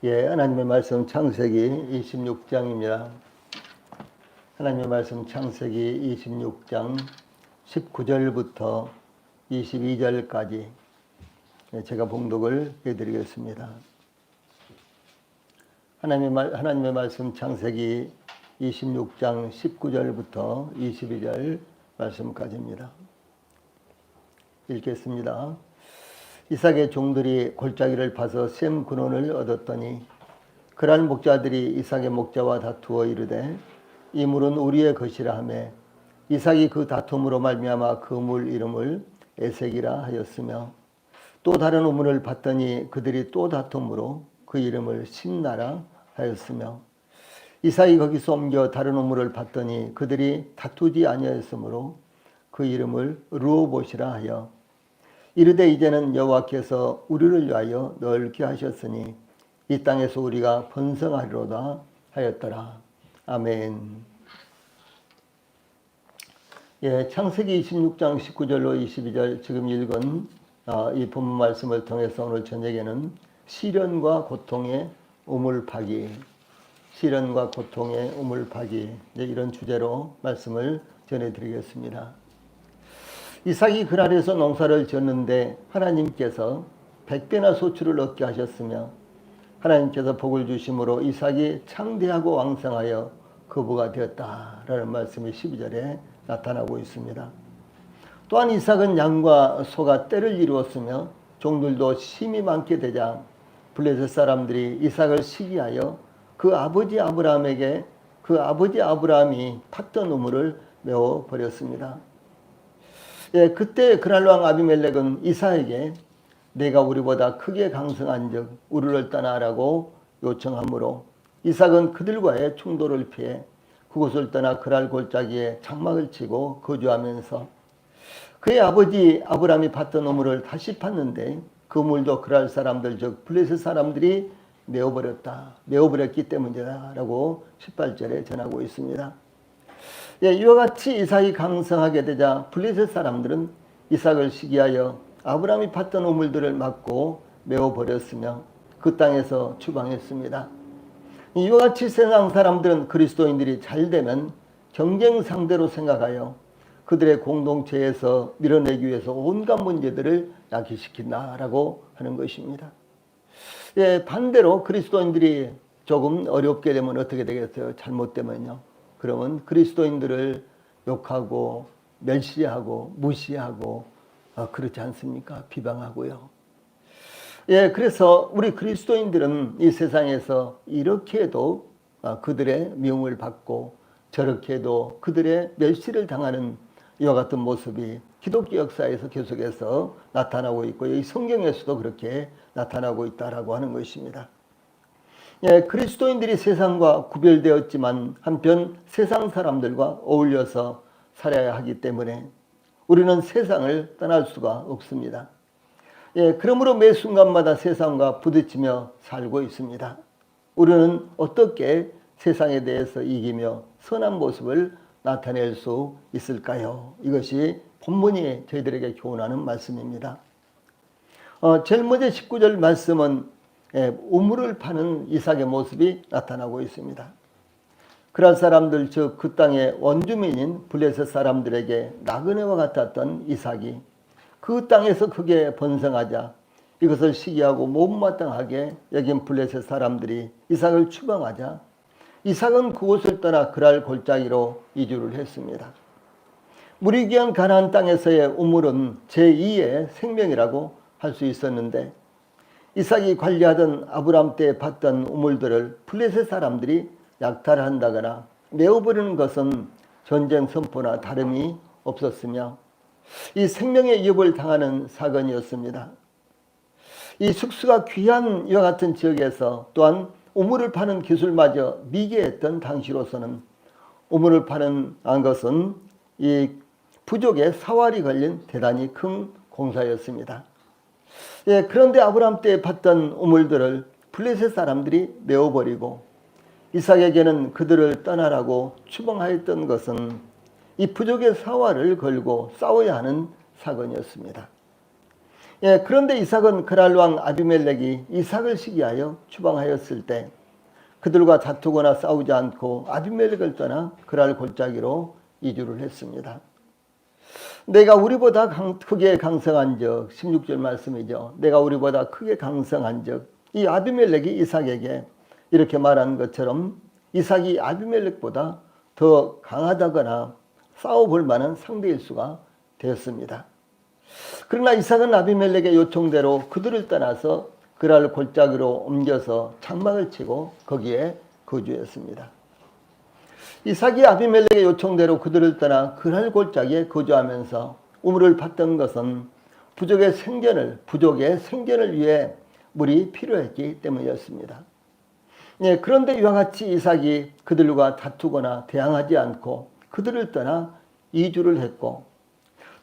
하나님의 말씀 창세기 26장입니다. 하나님의 말씀 창세기 26장 19절부터 22절까지 제가 봉독을 해드리겠습니다. 하나님의 말씀 창세기 26장 19절부터 22절 말씀까지입니다. 읽겠습니다. 이삭의 종들이 골짜기를 파서 셈 근원을 얻었더니 그랄 목자들이 이삭의 목자와 다투어 이르되 이 물은 우리의 것이라 하며 이삭이 그 다툼으로 말미암아 그 물 이름을 에색이라 하였으며 또 다른 우물을 봤더니 그들이 또 다툼으로 그 이름을 신나라 하였으며 이삭이 거기서 옮겨 다른 우물을 봤더니 그들이 다투지 아니하였으므로 그 이름을 르호봇이라 하여 이르되 이제는 여호와께서 우리를 위하여 넓게 하셨으니 이 땅에서 우리가 번성하리로다 하였더라. 아멘. 창세기 26장 19절로 22절 지금 읽은 이 본문 말씀을 통해서 오늘 저녁에는 시련과 고통의 우물파기, 시련과 고통의 우물파기 이런 주제로 말씀을 전해드리겠습니다. 이삭이 그랄에서 농사를 지었는데 하나님께서 100배나 소출을 얻게 하셨으며 하나님께서 복을 주심으로 이삭이 창대하고 왕성하여 거부가 되었다라는 말씀이 12절에 나타나고 있습니다. 또한 이삭은 양과 소가 떼를 이루었으며 종들도 심이 많게 되자 블레셋 사람들이 이삭을 시기하여 그 아버지 아브라함이 팠던 우물을 메워 버렸습니다. 그때 그랄 왕 아비멜렉은 이삭에게 내가 우리보다 크게 강성한즉 우리를 떠나라고 요청하므로 이삭은 그들과의 충돌을 피해 그곳을 떠나 그랄 골짜기에 장막을 치고 거주하면서 그의 아버지 아브라함이 팠던 우물을 다시 팠는데 그 물도 그랄 사람들 즉 블레셋 사람들이 메워버렸기 때문이다라고 18절에 전하고 있습니다. 이와 같이 이삭이 강성하게 되자 블레셋 사람들은 이삭을 시기하여 아브라함이 팠던 우물들을 막고 메워버렸으며 그 땅에서 추방했습니다. 이와 같이 세상 사람들은 그리스도인들이 잘되면 경쟁 상대로 생각하여 그들의 공동체에서 밀어내기 위해서 온갖 문제들을 야기시킨다라고 하는 것입니다. 반대로 그리스도인들이 조금 어렵게 되면 어떻게 되겠어요? 잘못되면요. 그러면 그리스도인들을 욕하고 멸시하고 무시하고 그렇지 않습니까? 비방하고요. 그래서 우리 그리스도인들은 이 세상에서 이렇게 해도 그들의 미움을 받고 저렇게 해도 그들의 멸시를 당하는 이와 같은 모습이 기독교 역사에서 계속해서 나타나고 있고 이 성경에서도 그렇게 나타나고 있다라고 하는 것입니다. 그리스도인들이 세상과 구별되었지만 한편 세상 사람들과 어울려서 살아야 하기 때문에 우리는 세상을 떠날 수가 없습니다. 그러므로 매 순간마다 세상과 부딪히며 살고 있습니다. 우리는 어떻게 세상에 대해서 이기며 선한 모습을 나타낼 수 있을까요? 이것이 본문이 저희들에게 교훈하는 말씀입니다. 제일 먼저 19절 말씀은 우물을 파는 이삭의 모습이 나타나고 있습니다. 그랄 사람들 즉 그 땅의 원주민인 블레셋 사람들에게 나그네와 같았던 이삭이 그 땅에서 크게 번성하자 이것을 시기하고 못마땅하게 여긴 블레셋 사람들이 이삭을 추방하자 이삭은 그곳을 떠나 그랄 골짜기로 이주를 했습니다. 물이 귀한 가나안 땅에서의 우물은 제2의 생명이라고 할 수 있었는데 이삭이 관리하던 아브라함 때 봤던 우물들을 블레셋 사람들이 약탈한다거나 메워버리는 것은 전쟁 선포나 다름이 없었으며 이 생명의 위협을 당하는 사건이었습니다. 이 숙수가 귀한 이와 같은 지역에서 또한 우물을 파는 기술마저 미개했던 당시로서는 우물을 파는 것은 이 부족의 사활이 걸린 대단히 큰 공사였습니다. 그런데 아브라함 때 팠던 우물들을 블레셋 사람들이 메워버리고 이삭에게는 그들을 떠나라고 추방하였던 것은 이 부족의 사활을 걸고 싸워야 하는 사건이었습니다. 예, 그런데 이삭은 그랄 왕 아비멜렉이 이삭을 시기하여 추방하였을 때 그들과 다투거나 싸우지 않고 아비멜렉을 떠나 그랄 골짜기로 이주를 했습니다. 내가 우리보다 크게 강성한 적, 16절 말씀이죠. 내가 우리보다 크게 강성한 적, 이 아비멜렉이 이삭에게 이렇게 말한 것처럼 이삭이 아비멜렉보다 더 강하다거나 싸워볼 만한 상대일 수가 되었습니다. 그러나 이삭은 아비멜렉의 요청대로 그들을 떠나서 그랄 골짜기로 옮겨서 장막을 치고 거기에 거주했습니다. 이삭이 아비멜렉의 요청대로 그들을 떠나 그랄 골짜기에 거주하면서 우물을 팠던 것은 부족의 생존을 위해 물이 필요했기 때문이었습니다. 예, 그런데 이와 같이 이삭이 그들과 다투거나 대항하지 않고 그들을 떠나 이주를 했고,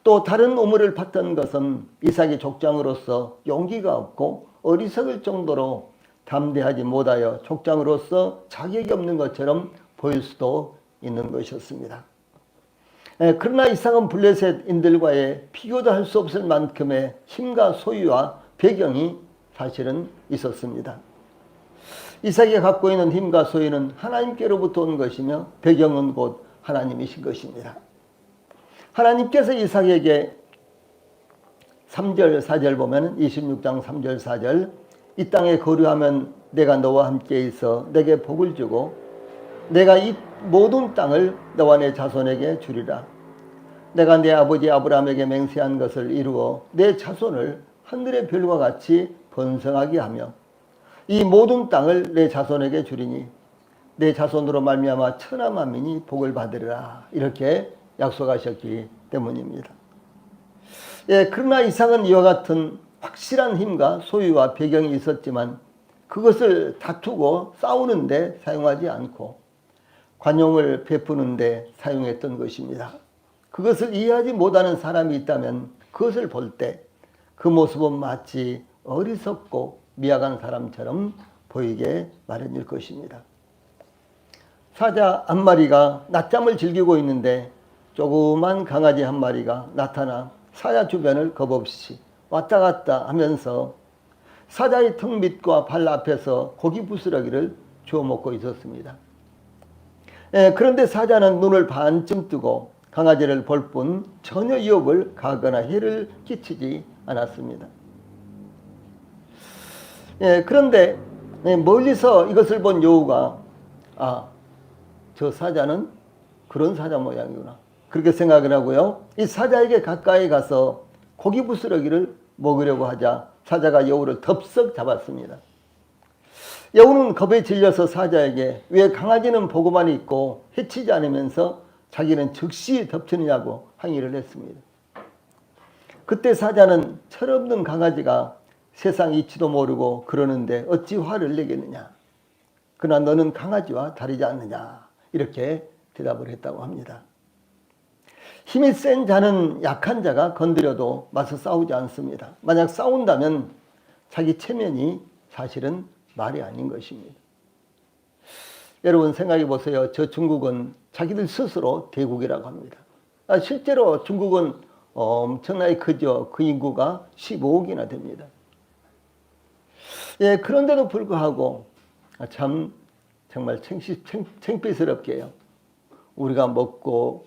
또 다른 우물을 팠던 것은 이삭이 족장으로서 용기가 없고 어리석을 정도로 담대하지 못하여 족장으로서 자격이 없는 것처럼 보일 수도 있는 것이었습니다. 그러나 이삭은 블레셋인들과의 비교도 할 수 없을 만큼의 힘과 소유와 배경이 사실은 있었습니다. 이삭이 갖고 있는 힘과 소유는 하나님께로부터 온 것이며 배경은 곧 하나님이신 것입니다. 하나님께서 이삭에게 3절 4절 보면 26장 3절 4절 이 땅에 거류하면 내가 너와 함께 있어 내게 복을 주고 내가 이 모든 땅을 너와 내 자손에게 주리라. 내가 내 아버지 아브라함에게 맹세한 것을 이루어 내 자손을 하늘의 별과 같이 번성하게 하며 이 모든 땅을 내 자손에게 주리니 내 자손으로 말미암아 천하 만민이 복을 받으리라. 이렇게 약속하셨기 때문입니다. 예, 그러나 이삭은 이와 같은 확실한 힘과 소유와 배경이 있었지만 그것을 다투고 싸우는데 사용하지 않고 관용을 베푸는데 사용했던 것입니다. 그것을 이해하지 못하는 사람이 있다면 그것을 볼 때 그 모습은 마치 어리석고 미약한 사람처럼 보이게 마련일 것입니다. 사자 한 마리가 낮잠을 즐기고 있는데 조그만 강아지 한 마리가 나타나 사자 주변을 겁없이 왔다 갔다 하면서 사자의 턱 밑과 발 앞에서 고기 부스러기를 주워 먹고 있었습니다. 그런데 사자는 눈을 반쯤 뜨고 강아지를 볼 뿐 전혀 유혹을 가하거나 해를 끼치지 않았습니다. 그런데 멀리서 이것을 본 여우가 저 사자는 그런 사자 모양이구나 그렇게 생각을 하고요. 이 사자에게 가까이 가서 고기 부스러기를 먹으려고 하자 사자가 여우를 덥석 잡았습니다. 여우는 겁에 질려서 사자에게 왜 강아지는 보고만 있고 해치지 않으면서 자기는 즉시 덮치느냐고 항의를 했습니다. 그때 사자는 철없는 강아지가 세상 이치도 모르고 그러는데 어찌 화를 내겠느냐. 그러나 너는 강아지와 다르지 않느냐. 이렇게 대답을 했다고 합니다. 힘이 센 자는 약한 자가 건드려도 맞서 싸우지 않습니다. 만약 싸운다면 자기 체면이 사실은 말이 아닌 것입니다. 여러분 생각해 보세요. 저 중국은 자기들 스스로 대국이라고 합니다. 실제로 중국은 엄청나게 크죠. 그 인구가 15억이나 됩니다. 그런데도 불구하고 정말 창피스럽게요. 우리가 먹고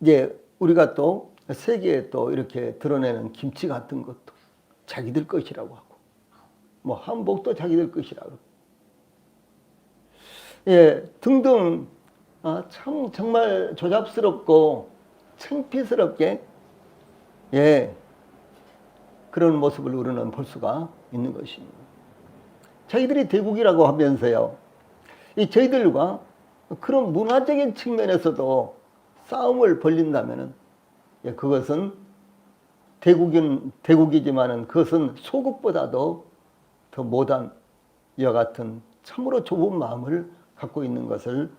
이제 우리가 또 세계에 또 이렇게 드러내는 김치 같은 것도 자기들 것이라고 하고 뭐 한복도 자기들 것이라고 등등 정말 조잡스럽고 창피스럽게 그런 모습을 우리는 볼 수가 있는 것입니다. 자기들이 대국이라고 하면서요. 저희들과 그런 문화적인 측면에서도 싸움을 벌린다면은 그것은 대국이지만은 그것은 소국보다도 더 못한 이와 같은 참으로 좁은 마음을 갖고 있는 것을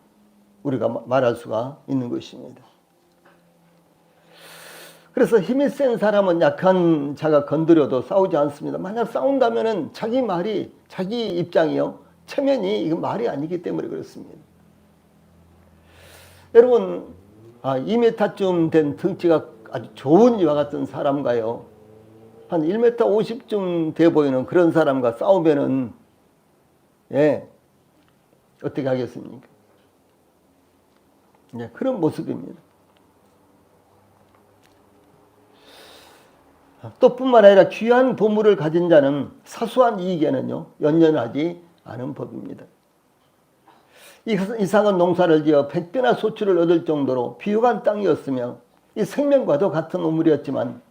우리가 말할 수가 있는 것입니다. 그래서 힘이 센 사람은 약한 자가 건드려도 싸우지 않습니다. 만약 싸운다면은 자기 말이 자기 입장이요 체면이 이거 말이 아니기 때문에 그렇습니다. 여러분 2m쯤 된 덩치가 아주 좋은 이와 같은 사람과요 한 1m 50쯤 돼 보이는 그런 사람과 싸우면은, 예, 어떻게 하겠습니까? 예, 그런 모습입니다. 또 뿐만 아니라 귀한 보물을 가진 자는 사소한 이익에는요, 연연하지 않은 법입니다. 이삭은 농사를 지어 100배나 소출을 얻을 정도로 비옥한 땅이었으며 이 생명과도 같은 우물이었지만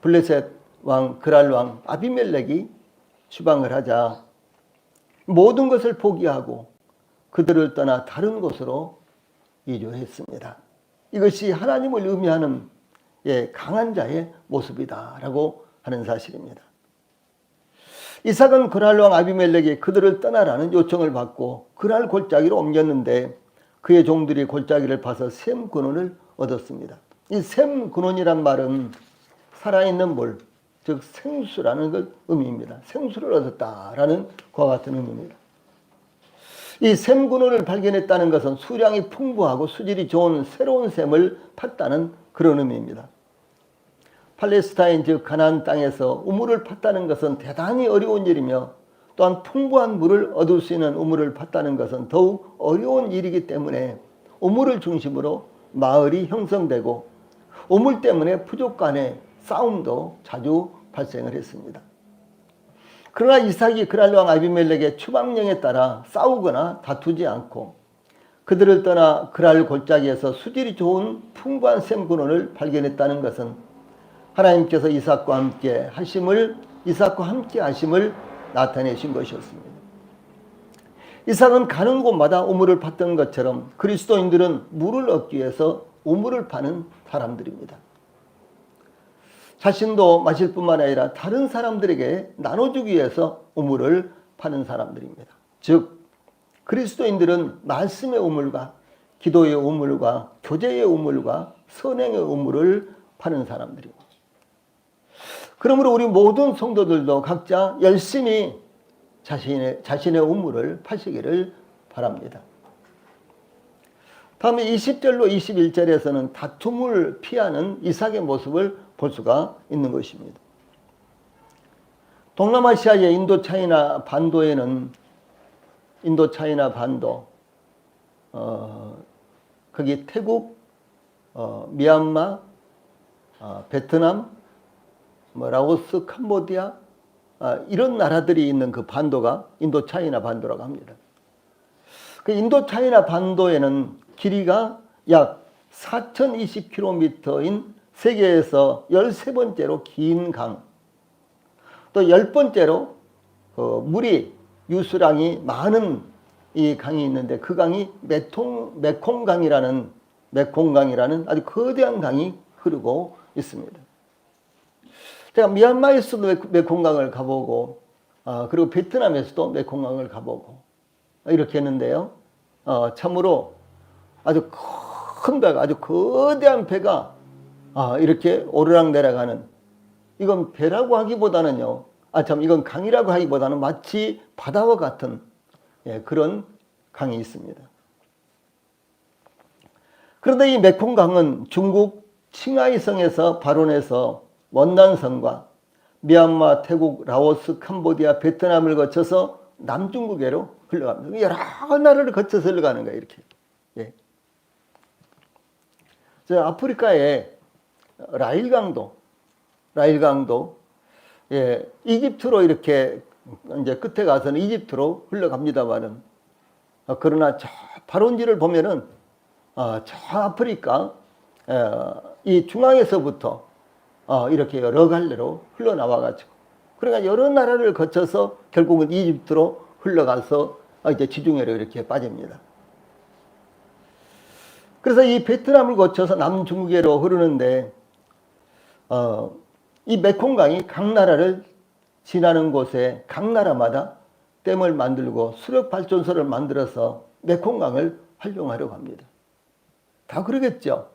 블레셋 왕 그랄 왕 아비멜렉이 추방을 하자 모든 것을 포기하고 그들을 떠나 다른 곳으로 이주했습니다. 이것이 하나님을 의미하는 강한 자의 모습이다라고 하는 사실입니다. 이삭은 그랄 왕 아비멜렉이 그들을 떠나라는 요청을 받고 그랄 골짜기로 옮겼는데 그의 종들이 골짜기를 파서 셈 근원을 얻었습니다. 이 셈 근원이란 말은 살아있는 물, 즉 생수라는 것 의미입니다. 생수를 얻었다라는 그와 같은 의미입니다. 이 셈 근원을 발견했다는 것은 수량이 풍부하고 수질이 좋은 새로운 셈을 팠다는 그런 의미입니다. 팔레스타인 즉 가나안 땅에서 우물을 팠다는 것은 대단히 어려운 일이며 또한 풍부한 물을 얻을 수 있는 우물을 팠다는 것은 더욱 어려운 일이기 때문에 우물을 중심으로 마을이 형성되고 우물 때문에 부족 간의 싸움도 자주 발생을 했습니다. 그러나 이삭이 그랄 왕 아비멜렉의 추방령에 따라 싸우거나 다투지 않고 그들을 떠나 그랄 골짜기에서 수질이 좋은 풍부한 샘 근원을 발견했다는 것은 하나님께서 이삭과 함께 하심을 나타내신 것이었습니다. 이삭은 가는 곳마다 우물을 팠던 것처럼 그리스도인들은 물을 얻기 위해서 우물을 파는 사람들입니다. 자신도 마실 뿐만 아니라 다른 사람들에게 나눠주기 위해서 우물을 파는 사람들입니다. 즉 그리스도인들은 말씀의 우물과 기도의 우물과 교제의 우물과 선행의 우물을 파는 사람들입니다. 그러므로 우리 모든 성도들도 각자 열심히 자신의 우물을 파시기를 바랍니다. 다음에 20절로 21절에서는 다툼을 피하는 이삭의 모습을 볼 수가 있는 것입니다. 동남아시아의 인도차이나 반도에는 거기 태국, 미얀마, 베트남, 라오스, 캄보디아 이런 나라들이 있는 그 반도가 인도차이나 반도라고 합니다. 그 인도차이나 반도에는 길이가 약 4020km인 세계에서 13번째로 긴 강, 또 10번째로 물이 유수량이 많은 이 강이 있는데 그 강이 메콩강이라는 아주 거대한 강이 흐르고 있습니다. 제가 미얀마에서도 메콩강을 가보고 그리고 베트남에서도 메콩강을 가보고 이렇게 했는데요. 참으로 아주 큰 배가 아주 거대한 배가 이렇게 오르락 내려가는 이건 배라고 하기보다는요. 이건 강이라고 하기보다는 마치 바다와 같은 그런 강이 있습니다. 그런데 이 메콩강은 중국 칭하이성에서 발원해서 원난성과 미얀마, 태국, 라오스, 캄보디아, 베트남을 거쳐서 남중국해로 흘러갑니다. 여러 나라를 거쳐서 흘러가는 거예요. 이렇게. 저 아프리카의 라일강도 이집트로 이렇게 이제 끝에 가서는 이집트로 흘러갑니다만은 그러나 저 발원지를 보면은 저 아프리카 이 중앙에서부터 이렇게 여러 갈래로 흘러나와가지고 그러니까 여러 나라를 거쳐서 결국은 이집트로 흘러가서 이제 지중해로 이렇게 빠집니다. 그래서 이 베트남을 거쳐서 남중국해로 흐르는데 이 메콩강이 각 나라를 지나는 곳에 각 나라마다 댐을 만들고 수력발전소를 만들어서 메콩강을 활용하려고 합니다. 다 그러겠죠.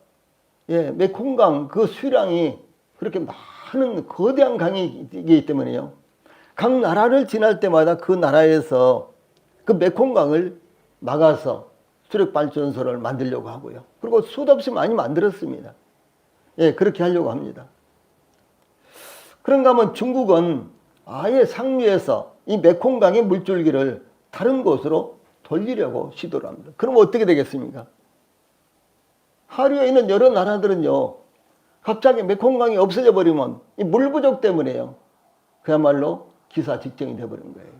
메콩강 그 수량이 그렇게 많은 거대한 강이기 때문에요. 각 나라를 지날 때마다 그 나라에서 그 메콩강을 막아서 수력발전소를 만들려고 하고요. 그리고 수도 없이 많이 만들었습니다. 그렇게 하려고 합니다. 그런가 하면 중국은 아예 상류에서 이 메콩강의 물줄기를 다른 곳으로 돌리려고 시도를 합니다. 그럼 어떻게 되겠습니까? 하류에 있는 여러 나라들은요, 갑자기 메콩강이 없어져 버리면 이 물 부족 때문에요, 그야말로 기사직정이 되어버린 거예요.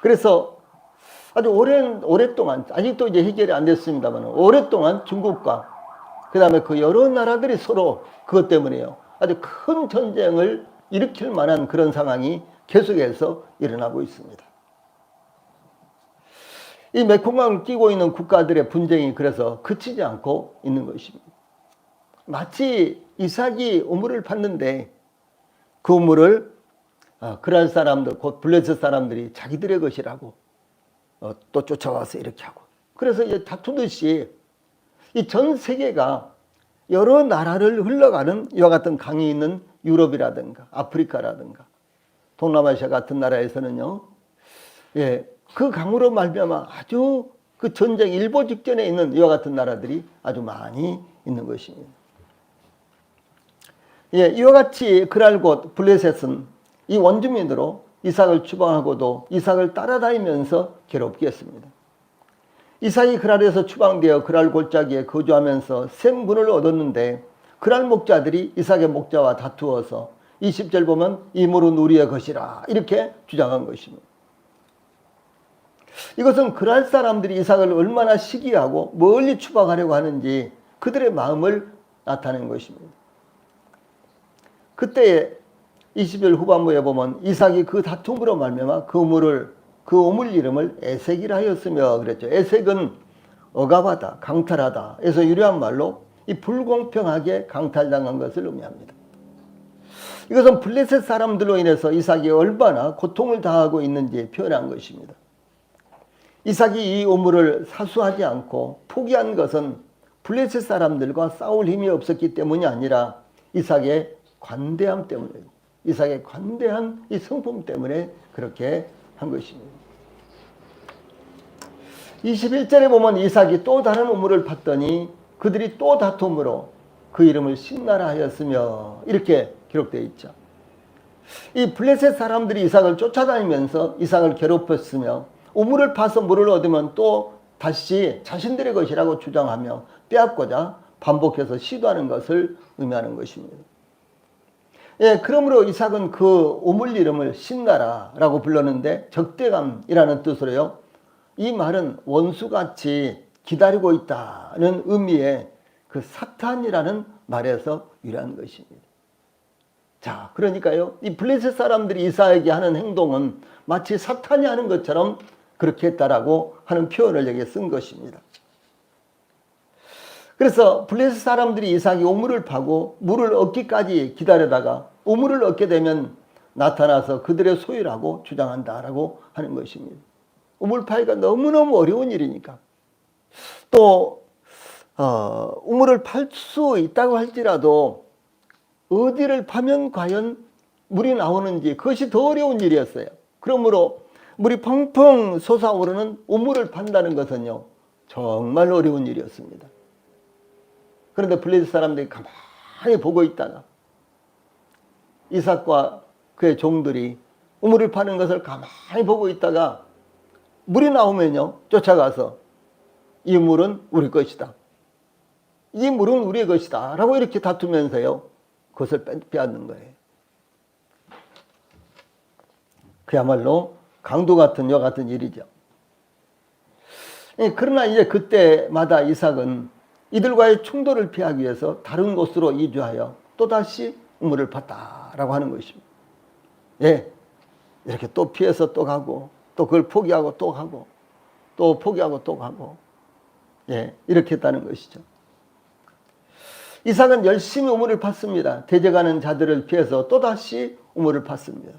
그래서 아주 오랫동안, 아직도 이제 해결이 안 됐습니다만, 오랫동안 중국과 그 다음에 그 여러 나라들이 서로 그것 때문에요, 아주 큰 전쟁을 일으킬 만한 그런 상황이 계속해서 일어나고 있습니다. 이 메콩강을 끼고 있는 국가들의 분쟁이 그래서 그치지 않고 있는 것입니다. 마치 이삭이 우물을 팠는데 그 우물을 그랄 사람들, 곧 블레셋 사람들이 자기들의 것이라고 또 쫓아와서 이렇게 하고, 그래서 이제 다투듯이 이 전 세계가 여러 나라를 흘러가는 이와 같은 강이 있는 유럽이라든가 아프리카라든가 동남아시아 같은 나라에서는요, 그 강으로 말미암아 아주 그 전쟁 일보 직전에 있는 이와 같은 나라들이 아주 많이 있는 것입니다. 이와 같이 그랄 곳 블레셋은 이 원주민으로 이삭을 추방하고도 이삭을 따라다니면서 괴롭게 했습니다. 이삭이 그랄에서 추방되어 그랄 골짜기에 거주하면서 생분을 얻었는데 그랄 목자들이 이삭의 목자와 다투어서 20절 보면 이 물은 우리의 것이라 이렇게 주장한 것입니다. 이것은 그랄 사람들이 이삭을 얼마나 시기하고 멀리 추방하려고 하는지 그들의 마음을 나타낸 것입니다. 그때 20절 후반부에 보면 이삭이 그 다툼으로 말미암아 그 우물 이름을 에색이라 하였으며 그랬죠. 에색은 억압하다, 강탈하다 에서 유래한 말로 이 불공평하게 강탈당한 것을 의미합니다. 이것은 블레셋 사람들로 인해서 이삭이 얼마나 고통을 당하고 있는지 표현한 것입니다. 이삭이 이 우물을 사수하지 않고 포기한 것은 블레셋 사람들과 싸울 힘이 없었기 때문이 아니라 이삭의 관대함 때문에, 이삭의 관대한 이 성품 때문에 그렇게 한 것입니다. 21절에 보면 이삭이 또 다른 우물을 팠더니 그들이 또 다툼으로 그 이름을 신나라 하였으며 이렇게 기록되어 있죠. 이 블레셋 사람들이 이삭을 쫓아다니면서 이삭을 괴롭혔으며 우물을 파서 물을 얻으면 또 다시 자신들의 것이라고 주장하며 빼앗고자 반복해서 시도하는 것을 의미하는 것입니다. 그러므로 이삭은 그 우물 이름을 신나라라고 불렀는데 적대감이라는 뜻으로요, 이 말은 원수같이 기다리고 있다는 의미의 그 사탄이라는 말에서 유래한 것입니다. 자, 그러니까요, 이 블레셋 사람들이 이삭에게 하는 행동은 마치 사탄이 하는 것처럼 그렇게 했다라고 하는 표현을 여기에 쓴 것입니다. 그래서 블레셋 사람들이 이삭이 우물을 파고 물을 얻기까지 기다리다가 우물을 얻게 되면 나타나서 그들의 소유라고 주장한다라고 하는 것입니다. 우물 파기가 너무너무 어려운 일이니까. 또 우물을 팔 수 있다고 할지라도 어디를 파면 과연 물이 나오는지 그것이 더 어려운 일이었어요. 그러므로 물이 펑펑 솟아오르는 우물을 판다는 것은요, 정말 어려운 일이었습니다. 그런데 블레셋 사람들이 가만히 보고 있다가 이삭과 그의 종들이 우물을 파는 것을 가만히 보고 있다가 물이 나오면요, 쫓아가서 이 물은 우리 것이다, 이 물은 우리의 것이다 라고 이렇게 다투면서요, 그것을 빼앗는 거예요. 그야말로 강도 같은 여 같은 일이죠. 그러나 이제 그때마다 이삭은 이들과의 충돌을 피하기 위해서 다른 곳으로 이주하여 또다시 우물을 팠다라고 하는 것입니다. 이렇게 또 피해서 또 가고, 또 그걸 포기하고 또 가고, 또 포기하고 또 가고, 이렇게 했다는 것이죠. 이삭은 열심히 우물을 팠습니다. 대적하는 자들을 피해서 또다시 우물을 팠습니다.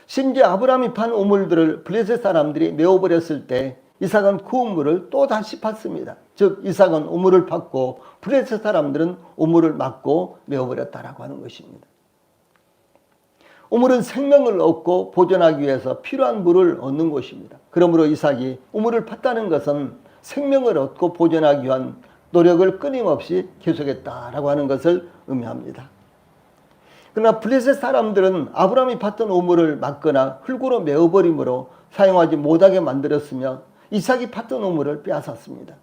심지어 아브라함이 판 우물들을 블레셋 사람들이 메워버렸을 때 이삭은 그 우물을 또 다시 팠습니다. 즉 이삭은 우물을 팠고 블레셋 사람들은 우물을 막고 메워버렸다라고 하는 것입니다. 우물은 생명을 얻고 보존하기 위해서 필요한 물을 얻는 곳입니다. 그러므로 이삭이 우물을 팠다는 것은 생명을 얻고 보존하기 위한 노력을 끊임없이 계속했다라고 하는 것을 의미합니다. 그러나 블레셋 사람들은 아브라함이 팠던 우물을 막거나 흙으로 메어버림으로 사용하지 못하게 만들었으며 이삭이 팠던 우물을 빼앗았습니다.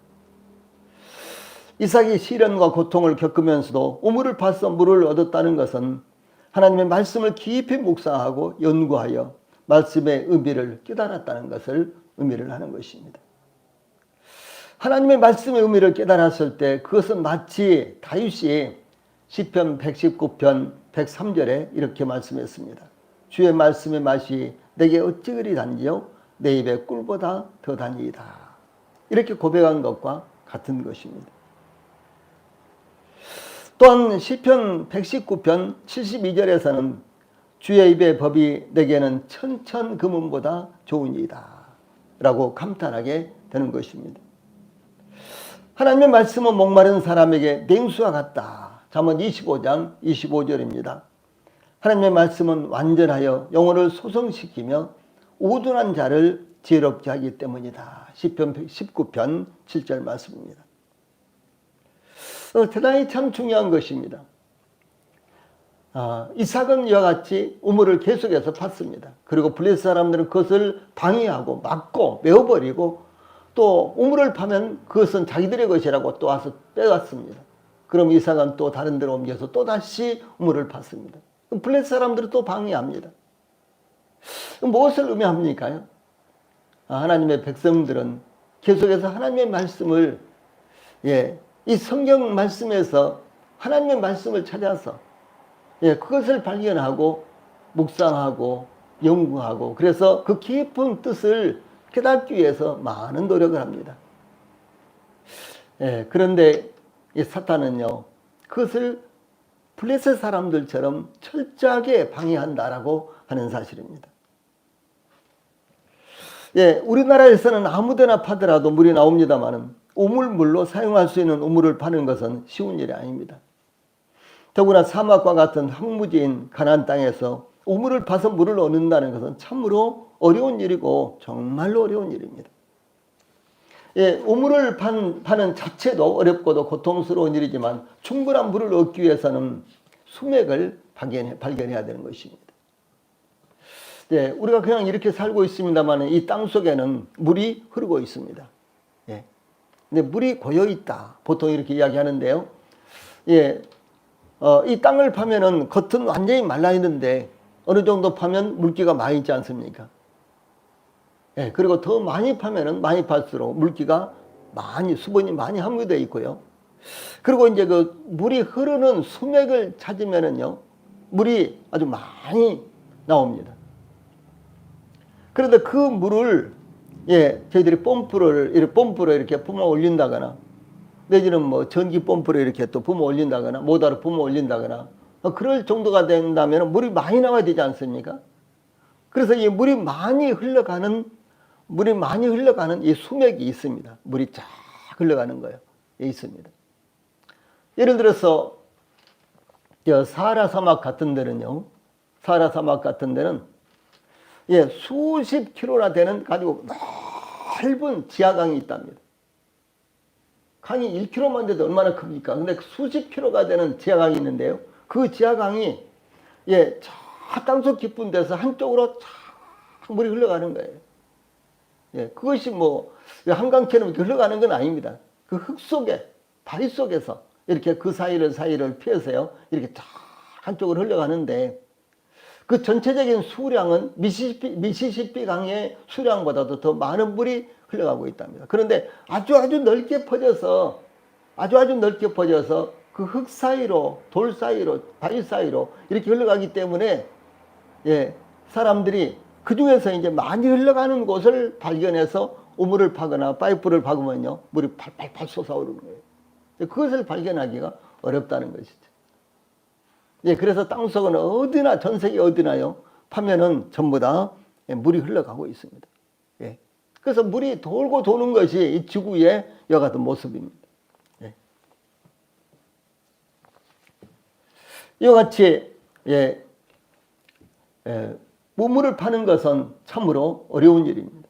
이삭이 시련과 고통을 겪으면서도 우물을 파서 물을 얻었다는 것은 하나님의 말씀을 깊이 묵상하고 연구하여 말씀의 의미를 깨달았다는 것을 의미를 하는 것입니다. 하나님의 말씀의 의미를 깨달았을 때 그것은 마치 다윗이 시편 119편 103절에 이렇게 말씀했습니다. 주의 말씀의 맛이 내게 어찌 그리 단지요 내 입에 꿀보다 더 단이다. 이렇게 고백한 것과 같은 것입니다. 또한 시편 119편 72절에서는 주의 입의 법이 내게는 천천 금은보다 좋으니이다 라고 감탄하게 되는 것입니다. 하나님의 말씀은 목마른 사람에게 냉수와 같다. 잠언 25장 25절입니다. 하나님의 말씀은 완전하여 영혼을 소성시키며 우둔한 자를 지혜롭게 하기 때문이다. 시편 19편 7절 말씀입니다. 대단히 참 중요한 것입니다. 이삭은 이와 같이 우물을 계속해서 팠습니다. 그리고 블레셋 사람들은 그것을 방해하고 막고 메어버리고 또 우물을 파면 그것은 자기들의 것이라고 또 와서 빼갔습니다. 그럼 이삭은 또 다른 데로 옮겨서 또 다시 우물을 팠습니다. 블레셋 사람들은 또 방해합니다. 무엇을 의미합니까? 하나님의 백성들은 계속해서 하나님의 말씀을 이 성경 말씀에서 하나님의 말씀을 찾아서 그것을 발견하고 묵상하고 연구하고 그래서 그 깊은 뜻을 깨닫기 위해서 많은 노력을 합니다. 그런데 이 사탄은요 그것을 블레셋 사람들처럼 철저하게 방해한다라고 하는 사실입니다. 우리나라에서는 아무데나 파더라도 물이 나옵니다만은 우물물로 사용할 수 있는 우물을 파는 것은 쉬운 일이 아닙니다. 더구나 사막과 같은 황무지인 가나안 땅에서 우물을 파서 물을 얻는다는 것은 참으로 어려운 일이고 정말로 어려운 일입니다. 우물을 파는 자체도 어렵고도 고통스러운 일이지만 충분한 물을 얻기 위해서는 수맥을 발견해야 되는 것입니다. 우리가 그냥 이렇게 살고 있습니다만 이 땅 속에는 물이 흐르고 있습니다. 근데 물이 고여있다. 보통 이렇게 이야기하는데요. 이 땅을 파면은 겉은 완전히 말라있는데 어느 정도 파면 물기가 많이 있지 않습니까? 그리고 더 많이 파면은 많이 팔수록 물기가 수분이 많이 함유되어 있고요. 그리고 이제 그 물이 흐르는 수맥을 찾으면은요, 물이 아주 많이 나옵니다. 그런데 그 물을 저희들이 펌프로 이렇게 뿜어 올린다거나 내지는 뭐 전기 펌프로 이렇게 또 뿜어 올린다거나 모터로 뿜어 올린다거나 그럴 정도가 된다면 물이 많이 나와야 되지 않습니까? 그래서 이 물이 많이 흘러가는 이 수맥이 있습니다. 물이 쫙 흘러가는 거예요. 있습니다. 예를 들어서 사하라 사막 같은 데는요. 사하라 사막 같은 데는 수십 킬로나 되는 가지고 넓은 지하강이 있답니다. 강이 1km만 돼도 얼마나 큽니까? 근데 수십 킬로가 되는 지하강이 있는데요. 그 지하강이 저 땅속 깊은 데서 한쪽으로 쫙 물이 흘러가는 거예요. 그것이 뭐 한강처럼 이렇게 흘러가는 건 아닙니다. 그 흙 속에 바위 속에서 이렇게 그 사이를 피해서요. 이렇게 쫙 한쪽으로 흘러가는데 그 전체적인 수량은 미시시피 강의 수량보다도 더 많은 물이 흘러가고 있답니다. 그런데 아주 넓게 퍼져서 그 흙 사이로, 돌 사이로, 바위 사이로 이렇게 흘러가기 때문에 사람들이 그 중에서 이제 많이 흘러가는 곳을 발견해서 우물을 파거나 파이프를 박으면요 물이 팔팔팔 솟아오르는 거예요. 그것을 발견하기가 어렵다는 것이죠. 그래서 땅속은 어디나 전 세계 어디나요 파면은 전부 다 물이 흘러가고 있습니다. 그래서 물이 돌고 도는 것이 이 지구의 이와 같은 모습입니다. 이와 같이 우물을 파는 것은 참으로 어려운 일입니다.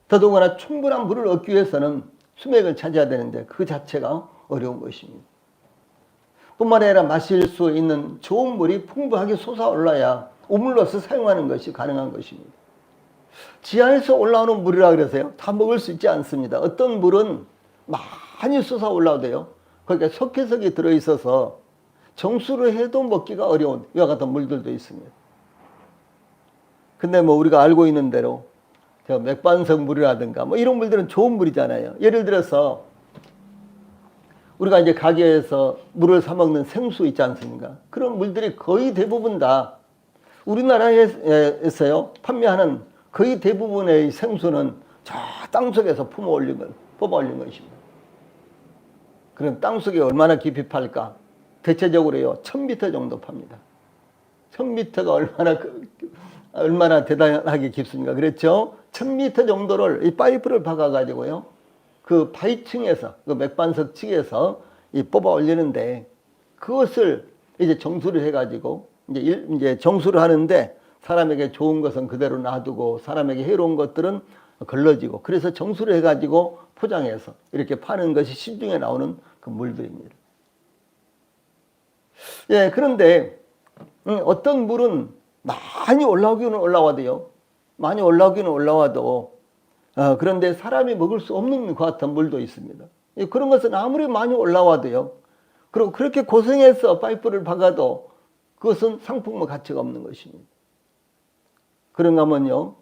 더더군다나 충분한 물을 얻기 위해서는 수맥을 찾아야 되는데 그 자체가 어려운 것입니다. 뿐만 아니라 마실 수 있는 좋은 물이 풍부하게 솟아올라야 우물로서 사용하는 것이 가능한 것입니다. 지하에서 올라오는 물이라 그래서요, 다 먹을 수 있지 않습니다. 어떤 물은 많이 솟아올라오대요. 거기에 석회석이 들어있어서 정수를 해도 먹기가 어려운 이와 같은 물들도 있습니다. 근데 뭐 우리가 알고 있는 대로 맥반석 물이라든가 뭐 이런 물들은 좋은 물이잖아요. 예를 들어서 우리가 이제 가게에서 물을 사 먹는 생수 있지 않습니까? 그런 물들이 거의 대부분 다 우리나라에서요 판매하는 거의 대부분의 생수는 저 땅속에서 뽑아 올린 것입니다. 그럼 땅속에 얼마나 깊이 팔까? 대체적으로요 1000m 정도 팝니다. 1000m가 얼마나 대단하게 깊습니까? 그렇죠? 1000m 정도를 이 파이프를 박아가지고요 그 바위층에서 그 맥반석 층에서 뽑아 올리는데, 그것을 이제 정수를 해가지고 이제 정수를 하는데 사람에게 좋은 것은 그대로 놔두고 사람에게 해로운 것들은 걸러지고, 그래서 정수를 해가지고 포장해서 이렇게 파는 것이 시중에 나오는 그 물들입니다. 예, 그런데 어떤 물은 많이 올라오기는 올라와도요, 많이 올라오기는 올라와도 그런데 사람이 먹을 수 없는 것 같은 물도 있습니다. 그런 것은 아무리 많이 올라와도요, 그리고 그렇게 고생해서 파이프를 박아도 그것은 상품의 가치가 없는 것입니다. 그런가 하면요,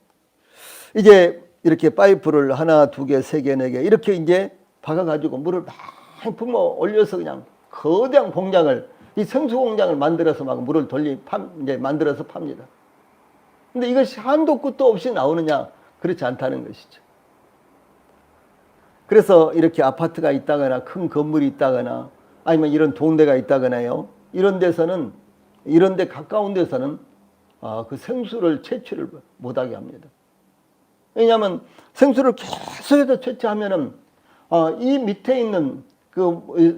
이제 이렇게 파이프를 하나, 두 개, 세 개, 네 개 이렇게 이제 박아가지고 물을 많이 품어 올려서 그냥 거대한 공장을, 이 생수 공장을 만들어서 막 물을 이제 만들어서 팝니다. 근데 이것이 한도 끝도 없이 나오느냐? 그렇지 않다는 것이죠. 그래서 이렇게 아파트가 있다거나 큰 건물이 있다거나 아니면 이런 동네가 있다거나요, 이런 데 가까운 데서는 그 생수를 채취를 못하게 합니다. 왜냐하면 생수를 계속해서 채취하면은 이 밑에 있는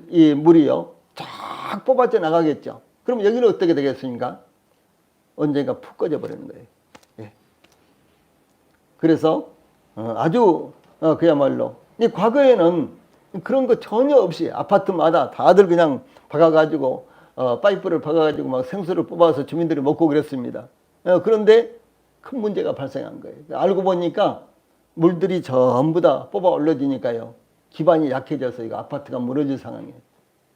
이 물이요 쫙 뽑아져 나가겠죠. 그럼 여기는 어떻게 되겠습니까? 언젠가 푹 꺼져 버리는 거예요. 예. 그래서 아주 그야말로 이 과거에는 그런 거 전혀 없이 아파트마다 다들 그냥 박아가지고 파이프를 박아가지고 막 생수를 뽑아서 주민들이 먹고 그랬습니다. 그런데 큰 문제가 발생한 거예요. 알고 보니까 물들이 전부 다 뽑아 올려지니까요 기반이 약해져서 이거 아파트가 무너질 상황이에요.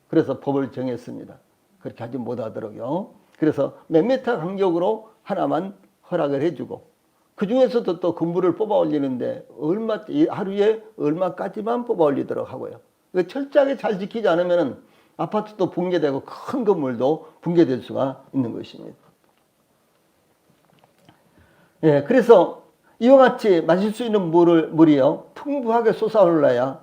그래서 법을 정했습니다. 그렇게 하지 못하도록요. 그래서 몇 미터 간격으로 하나만 허락을 해주고, 그 중에서도 또 건물을 뽑아 올리는데 하루에 얼마까지만 뽑아 올리도록 하고요. 철저하게 잘 지키지 않으면 아파트도 붕괴되고 큰 건물도 붕괴될 수가 있는 것입니다. 예, 그래서 이와 같이 마실 수 있는 물이요 풍부하게 솟아올라야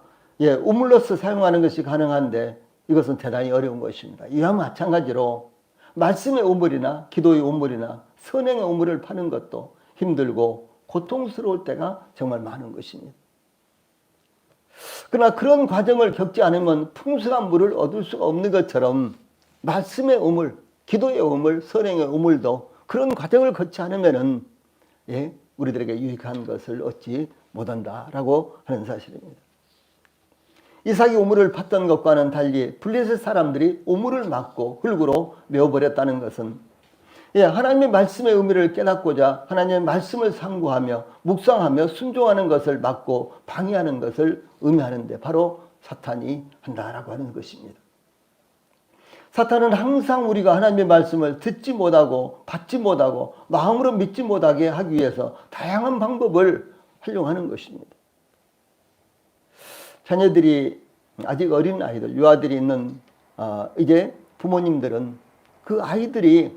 우물로서 사용하는 것이 가능한데, 이것은 대단히 어려운 것입니다. 이와 마찬가지로 말씀의 우물이나 기도의 우물이나 선행의 우물을 파는 것도 힘들고 고통스러울 때가 정말 많은 것입니다. 그러나 그런 과정을 겪지 않으면 풍성한 물을 얻을 수가 없는 것처럼 말씀의 우물, 기도의 우물, 선행의 우물도 그런 과정을 거치지 않으면은 우리들에게 유익한 것을 얻지 못한다라고 하는 사실입니다. 이삭이 우물을 팠던 것과는 달리 블레셋 사람들이 우물을 막고 흙으로 메워버렸다는 것은 하나님의 말씀의 의미를 깨닫고자 하나님의 말씀을 상고하며 묵상하며 순종하는 것을 막고 방해하는 것을 의미하는데 바로 사탄이 한다라고 하는 것입니다. 사탄은 항상 우리가 하나님의 말씀을 듣지 못하고 받지 못하고 마음으로 믿지 못하게 하기 위해서 다양한 방법을 활용하는 것입니다. 자녀들이 아직 어린 아이들, 유아들이 있는 이제 부모님들은 그 아이들이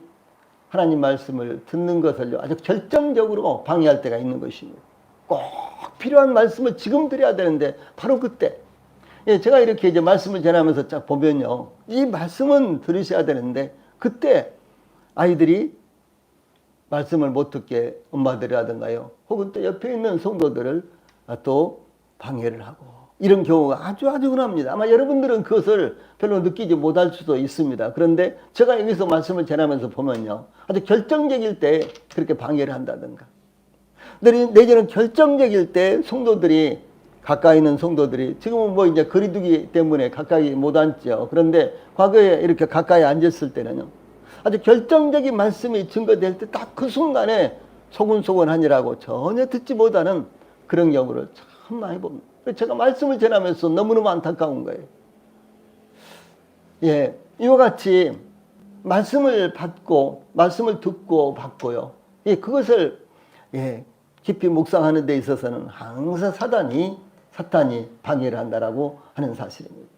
하나님 말씀을 듣는 것을 아주 결정적으로 방해할 때가 있는 것입니다. 꼭 필요한 말씀을 지금 드려야 되는데 바로 그때 제가 이렇게 이제 말씀을 전하면서 쫙 보면요, 이 말씀은 들으셔야 되는데 그때 아이들이 말씀을 못 듣게 엄마들이라든가요, 혹은 또 옆에 있는 성도들을 또 방해를 하고, 이런 경우가 아주 흔합니다. 아마 여러분들은 그것을 별로 느끼지 못할 수도 있습니다. 그런데 제가 여기서 말씀을 전하면서 보면요, 아주 결정적일 때 그렇게 방해를 한다든가, 내지는 결정적일 때 성도들이 가까이 있는 성도들이 지금은 뭐 이제 거리두기 때문에 가까이 못 앉죠. 그런데 과거에 이렇게 가까이 앉았을 때는요, 아주 결정적인 말씀이 증거될 때 딱 그 순간에 소곤소곤하니라고 전혀 듣지 못하는 그런 경우를 참 많이 봅니다. 제가 말씀을 전하면서 너무너무 안타까운 거예요. 예, 이와 같이 말씀을 받고 말씀을 듣고 받고요. 예, 그것을 깊이 묵상하는 데 있어서는 항상 사탄이 방해를 한다라고 하는 사실입니다.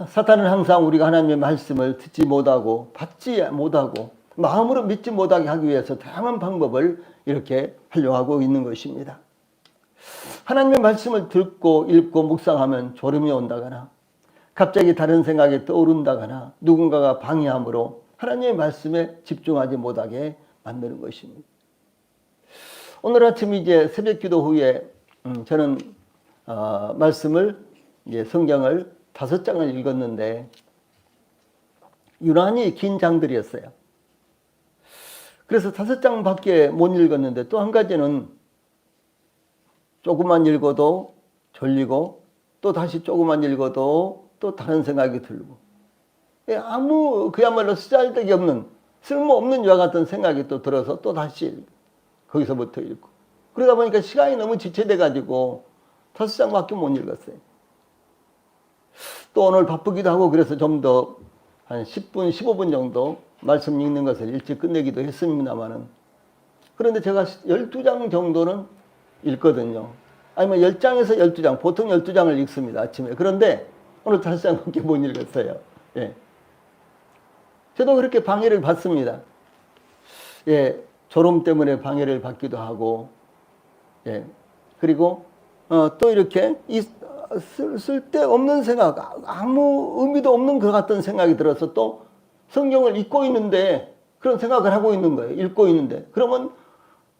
사탄은 항상 우리가 하나님의 말씀을 듣지 못하고 받지 못하고 마음으로 믿지 못하게 하기 위해서 다양한 방법을 이렇게 활용하고 있는 것입니다. 하나님의 말씀을 듣고 읽고 묵상하면 졸음이 온다거나 갑자기 다른 생각이 떠오른다거나 누군가가 방해함으로 하나님의 말씀에 집중하지 못하게 만드는 것입니다. 오늘 아침 이제 새벽기도 후에 저는 말씀을 성경을 5장을 읽었는데 유난히 긴 장들이었어요. 그래서 5장밖에 못 읽었는데 또 한 가지는 조금만 읽어도 졸리고 또 다시 조금만 읽어도 또 다른 생각이 들고 아무 그야말로 쓰잘데기 없는 쓸모없는 이와 같은 생각이 또 들어서 또 다시 읽고 거기서부터 읽고 그러다 보니까 시간이 너무 지체돼 가지고 5장밖에 못 읽었어요. 또 오늘 바쁘기도 하고 그래서 좀 더 한 10분 15분 정도 말씀 읽는 것을 일찍 끝내기도 했습니다만은 그런데 제가 12장 정도는 읽거든요. 아니면 10장에서 12장 보통 12장을 읽습니다 아침에. 그런데 오늘 5장밖에 못 읽었어요. 예. 저도 그렇게 방해를 받습니다. 예, 졸음 때문에 방해를 받기도 하고, 예, 그리고 또 이렇게 쓸데없는 생각, 아무 의미도 없는 것 같은 생각이 들어서 또 성경을 읽고 있는데 그런 생각을 하고 있는 거예요. 읽고 있는데 그러면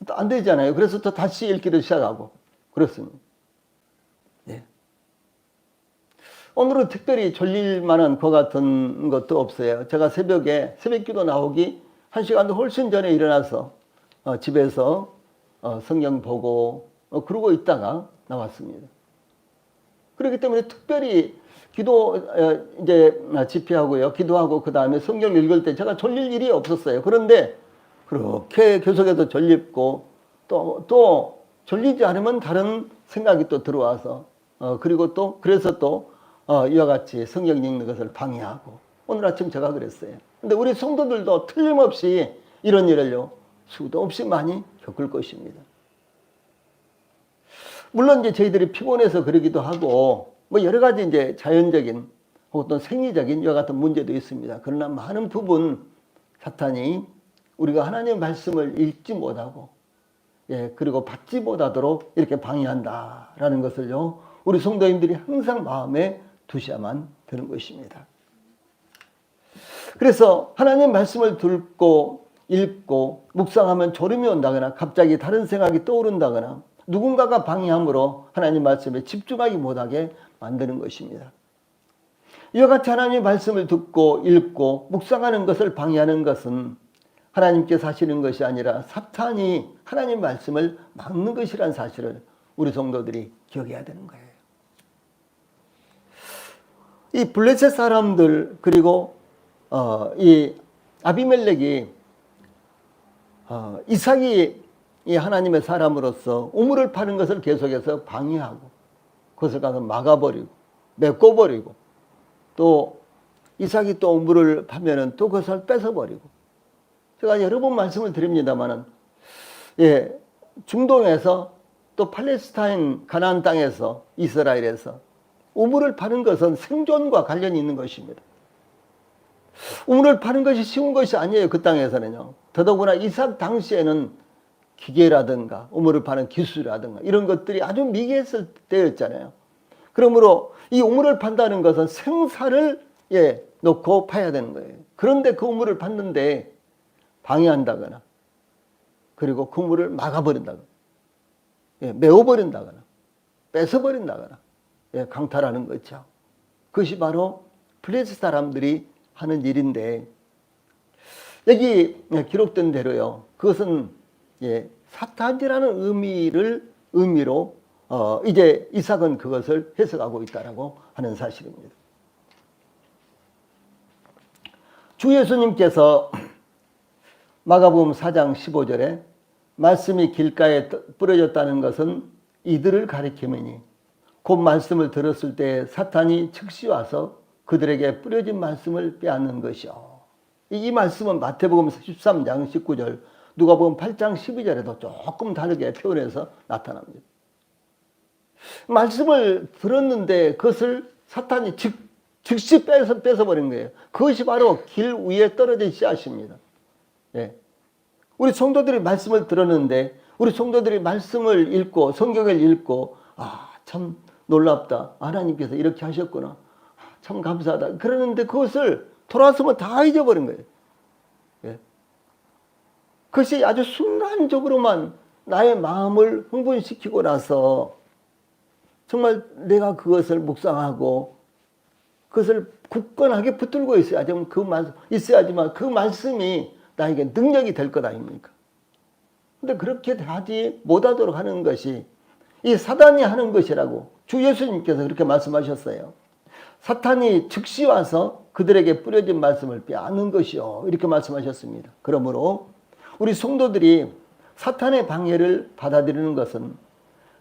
또 안 되잖아요. 그래서 또 다시 읽기를 시작하고 그렇습니다. 예. 오늘은 특별히 졸릴 만한 것 같은 것도 없어요. 제가 새벽기도 나오기 1시간도 훨씬 전에 일어나서 집에서 성경 보고 그러고 있다가 나왔습니다. 그렇기 때문에 특별히 기도 이제 집회하고요, 기도하고 그 다음에 성경 읽을 때 제가 졸릴 일이 없었어요. 그런데 그렇게 계속해서 졸립고 또 졸리지 않으면 다른 생각이 또 들어와서 그리고 또 그래서 또 이와 같이 성경 읽는 것을 방해하고 오늘 아침 제가 그랬어요. 근데 우리 성도들도 틀림없이 이런 일을요 수도 없이 많이 겪을 것입니다. 물론 이제 저희들이 피곤해서 그러기도 하고 뭐 여러 가지 이제 자연적인 혹은 생리적인 이와 같은 문제도 있습니다. 그러나 많은 부분 사탄이 우리가 하나님의 말씀을 읽지 못하고 그리고 받지 못하도록 이렇게 방해한다라는 것을요 우리 성도님들이 항상 마음에 두셔야만 되는 것입니다. 그래서 하나님의 말씀을 듣고 읽고 묵상하면 졸음이 온다거나 갑자기 다른 생각이 떠오른다거나 누군가가 방해함으로 하나님 말씀에 집중하기 못하게 만드는 것입니다. 이와 같이 하나님의 말씀을 듣고 읽고 묵상하는 것을 방해하는 것은 하나님께서 하시는 것이 아니라 사탄이 하나님 말씀을 막는 것이라는 사실을 우리 성도들이 기억해야 되는 거예요. 이 블레셋 사람들 그리고 이 아비멜렉이 이삭이 이 하나님의 사람으로서 우물을 파는 것을 계속해서 방해하고 그것을 가서 막아버리고 메꿔버리고 또 이삭이 또 우물을 파면은 또 그것을 뺏어버리고 제가 여러 번 말씀을 드립니다만은 중동에서 또 팔레스타인 가나안 땅에서 이스라엘에서 우물을 파는 것은 생존과 관련이 있는 것입니다. 우물을 파는 것이 쉬운 것이 아니에요. 그 땅에서는요. 더더구나 이삭 당시에는 기계라든가 우물을 파는 기술이라든가 이런 것들이 아주 미개했을 때였잖아요. 그러므로 이 우물을 판다는 것은 생사를 놓고 파야 되는 거예요. 그런데 그 우물을 팠는데 방해한다거나 그리고 그 우물을 막아버린다거나 메워버린다거나 뺏어버린다거나 강탈하는 거죠. 그것이 바로 블레셋 사람들이 하는 일인데 여기 기록된 대로요. 그것은 사탄이라는 의미를 의미로 이제 이삭은 그것을 해석하고 있다라고 하는 사실입니다. 주 예수님께서 마가복음 4장 15절에 말씀이 길가에 뿌려졌다는 것은 이들을 가리키매니 곧 말씀을 들었을 때 사탄이 즉시 와서 그들에게 뿌려진 말씀을 빼앗는 것이요. 이 말씀은 마태복음 13장 19절, 누가복음 8장 12절에도 조금 다르게 표현해서 나타납니다. 말씀을 들었는데 그것을 사탄이 즉시 뺏어버린 거예요. 그것이 바로 길 위에 떨어진 씨앗입니다. 예. 우리 성도들이 말씀을 들었는데, 우리 성도들이 말씀을 읽고 성경을 읽고 참 놀랍다, 하나님께서 이렇게 하셨구나, 참 감사하다 그러는데 그것을 돌아서면 다 잊어버린 거예요. 예. 그것이 아주 순간적으로만 나의 마음을 흥분시키고 나서 정말 내가 그것을 묵상하고 그것을 굳건하게 붙들고 있어야지만 그 말씀이 나에게 능력이 될 것 아닙니까? 근데 그렇게 하지 못하도록 하는 것이 이 사단이 하는 것이라고 주 예수님께서 그렇게 말씀하셨어요. 사탄이 즉시 와서 그들에게 뿌려진 말씀을 빼앗는 것이요, 이렇게 말씀하셨습니다. 그러므로 우리 성도들이 사탄의 방해를 받아들이는 것은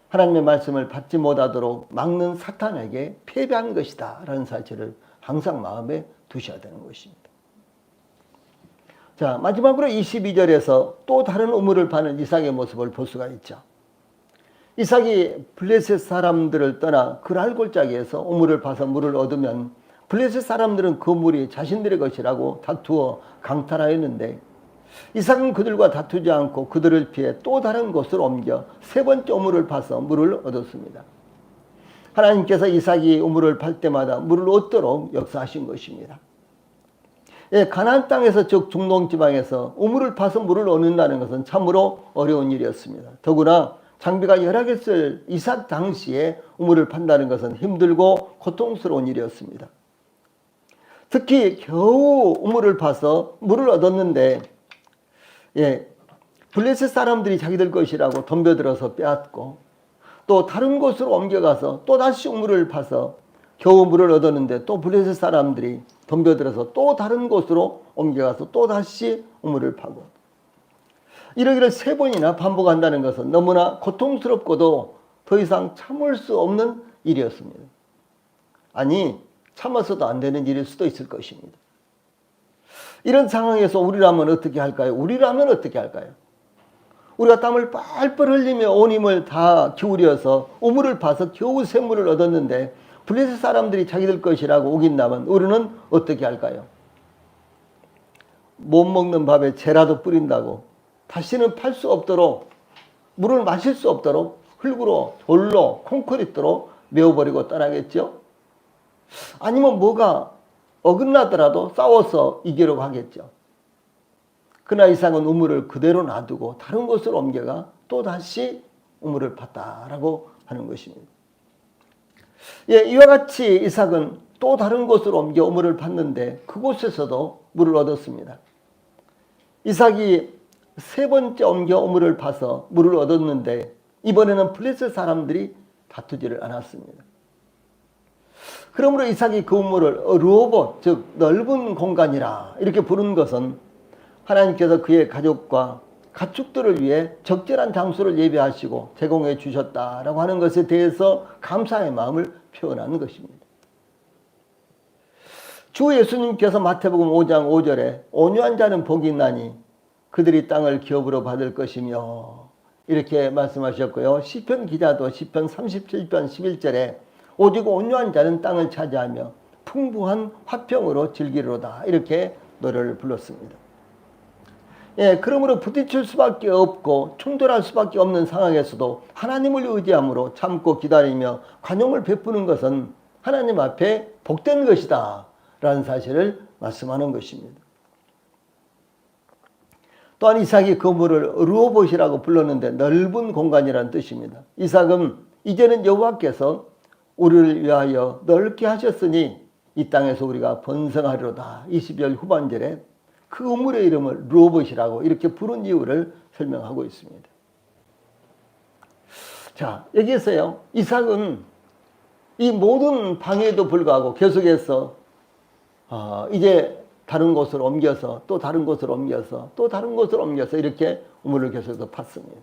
하나님의 말씀을 받지 못하도록 막는 사탄에게 패배한 것이다 라는 사실을 항상 마음에 두셔야 되는 것입니다. 자, 마지막으로 22절에서 또 다른 우물을 파는 이삭의 모습을 볼 수가 있죠. 이삭이 블레셋 사람들을 떠나 그랄 골짜기에서 우물을 파서 물을 얻으면 블레셋 사람들은 그 물이 자신들의 것이라고 다투어 강탈하였는데, 이삭은 그들과 다투지 않고 그들을 피해 또 다른 곳으로 옮겨 세 번째 우물을 파서 물을 얻었습니다. 하나님께서 이삭이 우물을 팔 때마다 물을 얻도록 역사하신 것입니다. 예, 가나안 땅에서, 즉 중동 지방에서 우물을 파서 물을 얻는다는 것은 참으로 어려운 일이었습니다. 더구나 장비가 열악했을 이삭 당시에 우물을 판다는 것은 힘들고 고통스러운 일이었습니다. 특히 겨우 우물을 파서 물을 얻었는데, 블레셋 사람들이 자기들 것이라고 덤벼들어서 빼앗고, 또 다른 곳으로 옮겨가서 또 다시 우물을 파서 겨우 물을 얻었는데 또 블레셋 사람들이 덤벼들어서 또 다른 곳으로 옮겨가서 또 다시 우물을 파고, 이러기를 세 번이나 반복한다는 것은 너무나 고통스럽고도 더 이상 참을 수 없는 일이었습니다. 아니, 참아서도 안 되는 일일 수도 있을 것입니다. 이런 상황에서 우리라면 어떻게 할까요? 우리가 땀을 뻘뻘 흘리며 온 힘을 다 기울여서 우물을 파서 겨우 샘물을 얻었는데 블레셋 사람들이 자기들 것이라고 우긴다면 우리는 어떻게 할까요? 못 먹는 밥에 재라도 뿌린다고 다시는 팔 수 없도록, 물을 마실 수 없도록 흙으로, 돌로, 콘크리트로 메워버리고 떠나겠죠? 아니면 뭐가 어긋나더라도 싸워서 이기려고 하겠죠. 그러나 이삭은 우물을 그대로 놔두고 다른 곳으로 옮겨가 또 다시 우물을 팠다라고 하는 것입니다. 예, 이와 같이 이삭은 또 다른 곳으로 옮겨 우물을 팠는데 그곳에서도 물을 얻었습니다. 이삭이 세 번째 옮겨 우물을 파서 물을 얻었는데 이번에는 블레셋 사람들이 다투지를 않았습니다. 그러므로 이삭이 그 우물을 르호봇, 즉 넓은 공간이라 이렇게 부른 것은 하나님께서 그의 가족과 가축들을 위해 적절한 장소를 예비하시고 제공해 주셨다라고 하는 것에 대해서 감사의 마음을 표현하는 것입니다. 주 예수님께서 마태복음 5장 5절에 온유한 자는 복이 있나니 그들이 땅을 기업으로 받을 것이며 이렇게 말씀하셨고요. 시편 기자도 시편 37편 11절에 오직 온유한 자는 땅을 차지하며 풍부한 화평으로 즐기리로다 이렇게 노래를 불렀습니다. 예, 그러므로 부딪힐 수밖에 없고 충돌할 수밖에 없는 상황에서도 하나님을 의지함으로 참고 기다리며 관용을 베푸는 것은 하나님 앞에 복된 것이다 라는 사실을 말씀하는 것입니다. 또한 이삭이 그 물을 르호봇이라고 불렀는데 넓은 공간이라는 뜻입니다. 이삭은 이제는 여호와께서 우리를 위하여 넓게 하셨으니 이 땅에서 우리가 번성하리로다 20절 후반절에 그 우물의 이름을 르호봇이라고 이렇게 부른 이유를 설명하고 있습니다. 자, 여기에서요, 이삭은 이 모든 방해에도 불구하고 계속해서 이제 다른 곳으로 옮겨서 또 다른 곳으로 옮겨서 또 다른 곳으로 옮겨서 이렇게 우물을 계속해서 팠습니다.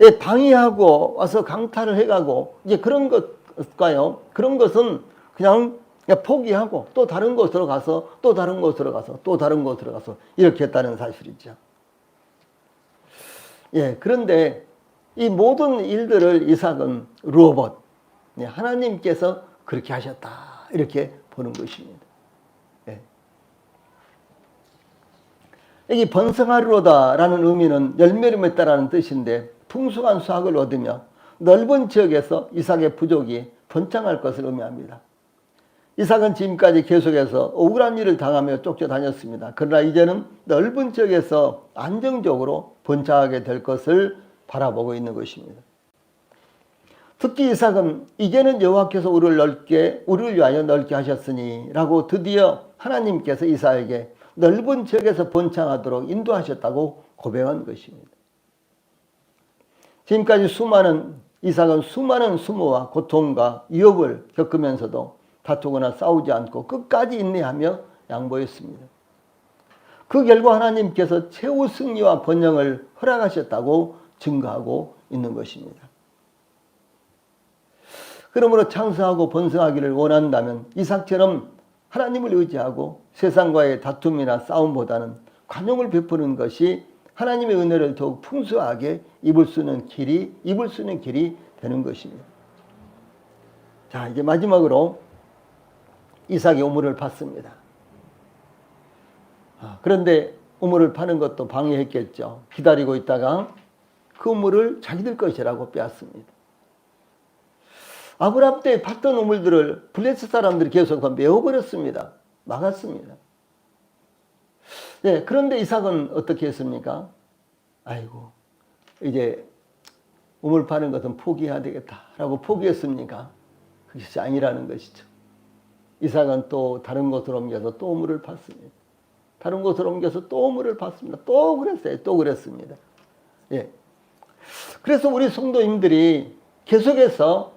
예, 방해하고 와서 강탈을 해가고 이제 그런 것과요, 그런 것은 그냥 포기하고 또 다른 곳으로 가서 또 다른 곳으로 가서 또 다른 곳으로 가서 이렇게 했다는 사실이죠. 예, 그런데 이 모든 일들을 이삭은 르호봇, 하나님께서 그렇게 하셨다 이렇게 보는 것입니다. 예. 여기 번성하리로다라는 의미는 열매를 맺다라는 뜻인데 풍성한 수확을 얻으며 넓은 지역에서 이삭의 부족이 번창할 것을 의미합니다. 이삭은 지금까지 계속해서 억울한 일을 당하며 쫓겨다녔습니다. 그러나 이제는 넓은 지역에서 안정적으로 번창하게 될 것을 바라보고 있는 것입니다. 특히 이삭은 이제는 여호와께서 우리를 위하여 넓게 하셨으니 라고 드디어 하나님께서 이삭에게 넓은 지역에서 번창하도록 인도하셨다고 고백한 것입니다. 지금까지 이삭은 수많은 수모와 고통과 위협을 겪으면서도 다투거나 싸우지 않고 끝까지 인내하며 양보했습니다. 그 결과 하나님께서 최후 승리와 번영을 허락하셨다고 증거하고 있는 것입니다. 그러므로 창성하고 번성하기를 원한다면 이삭처럼 하나님을 의지하고 세상과의 다툼이나 싸움보다는 관용을 베푸는 것이 하나님의 은혜를 더욱 풍성하게 입을 수 있는 길이 되는 것입니다. 자, 이제 마지막으로 이삭이 우물을 팠습니다. 그런데 우물을 파는 것도 방해했겠죠. 기다리고 있다가 그 우물을 자기들 것이라고 빼앗습니다. 아브라함 때 팠던 우물들을 블레셋 사람들이 계속 메워버렸습니다. 막았습니다. 네, 그런데 이삭은 어떻게 했습니까? 아이고, 이제 우물 파는 것은 포기해야 되겠다라고 포기했습니까? 그것이 아니라는 것이죠. 이삭은 또 다른 곳으로 옮겨서 또 우물을 팠습니다. 다른 곳으로 옮겨서 또 우물을 팠습니다. 또 그랬어요. 또 그랬습니다. 예. 그래서 우리 성도님들이 계속해서